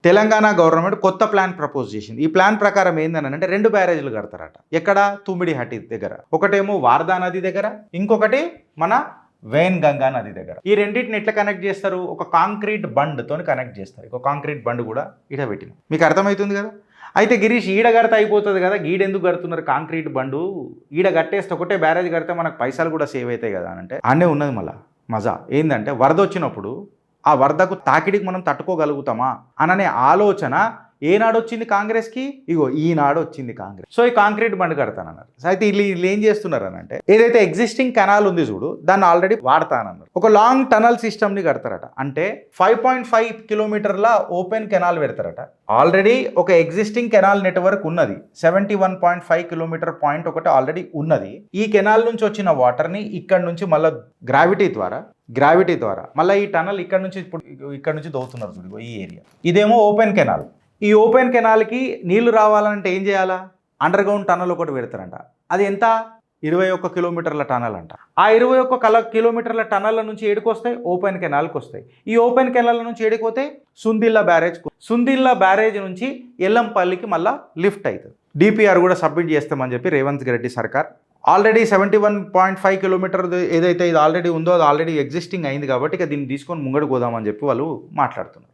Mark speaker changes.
Speaker 1: Telangana government కొత్త plan propose చేసింది. ఈ ప్లాన్ ప్రకారం ఏందనంటే 2 బ్యారేజ్లు కడతారట. ఎక్కడ? తుమ్మిడిహట్టి దగ్గర. ఒకటేమో వార్దా నది దగ్గర, ఇంకొకటి మన వేన్ గంగా నది దగ్గర. ఈ రెండింటిని ఎట్లా కనెక్ట్ చేస్తారు? ఒక కాంక్రీట్ బండ్తో కనెక్ట్ చేస్తారు. ఒక కాంక్రీట్ బండ్ కూడా ఇట పెట్టిన. మీకు అర్థమవుతుంది కదా? అయితే గిరీష్ ఈడ కడితే అయిపోతుంది కదా, గీడెందుకు కడుతున్నారు కాంక్రీట్ బండు? ఈడ కట్టేస్తే ఒకటే బ్యారేజ్ కడితే మనకు పైసలు కూడా సేవ్ అవుతాయి కదా అని అంటే అనే ఉన్నది మళ్ళా మజా. ఏంటంటే వరద వచ్చినప్పుడు ఆ వరదకు తాకిడికి మనం తట్టుకోగలుగుతామా అననే ఆలోచన ఏనాడు వచ్చింది కాంగ్రెస్కి? ఇగో ఈనాడు వచ్చింది కాంగ్రెస్. సో ఈ కాంక్రీట్ బండ్ కడతానన్నారు. అయితే వీళ్ళు ఏం చేస్తున్నారు అని అంటే ఏదైతే ఎగ్జిస్టింగ్ కెనాల్ ఉంది చూడు, దాన్ని ఆల్రెడీ వాడతానన్నారు. ఒక లాంగ్ టనల్ సిస్టమ్ని కడతారట. అంటే 5.5 కిలోమీటర్ల ఓపెన్ కెనాల్ పెడతారట. ఆల్రెడీ ఒక ఎగ్జిస్టింగ్ కెనాల్ నెట్వర్క్ ఉన్నది. 71.5 కిలోమీటర్ పాయింట్ ఒకటి ఆల్రెడీ ఉన్నది. ఈ కెనాల్ నుంచి వచ్చిన వాటర్ని ఇక్కడ నుంచి మళ్ళీ గ్రావిటీ ద్వారా మళ్ళీ ఈ టనల్ ఇక్కడ నుంచి దోవుతున్నారు చూడు ఈ ఏరియా. ఇదేమో ఓపెన్ కెనాల్. ఈ ఓపెన్ కెనాల్కి నీళ్లు రావాలంటే ఏం చేయాలా? అండర్ గ్రౌండ్ టనల్ ఒకటి పెడతారంట. అది ఎంత? 21 కిలోమీటర్ల టనల్ అంట. ఆ 21 కిలోమీటర్ల టనల్ల నుంచి ఏడుకొస్తాయి? ఓపెన్ కెనాల్కి వస్తాయి. ఈ ఓపెన్ కెనాల్ నుంచి ఏడుకోతే సుందిల్లా బ్యారేజ్ నుంచి ఎల్లంపల్లికి మళ్ళీ లిఫ్ట్ అవుతుంది. డిపిఆర్ కూడా సబ్మిట్ చేస్తామని చెప్పి రేవంత్ రెడ్డి సర్కార్ ఆల్రెడీ 71.5 కిలోమీటర్ ఏదైతే ఇది ఆల్రెడీ ఉందో అది ఆల్రెడీ ఎగ్జిస్టింగ్ అయింది కాబట్టి ఇక దీన్ని తీసుకొని ముంగడు పోదామని చెప్పి వాళ్ళు మాట్లాడుతున్నారు.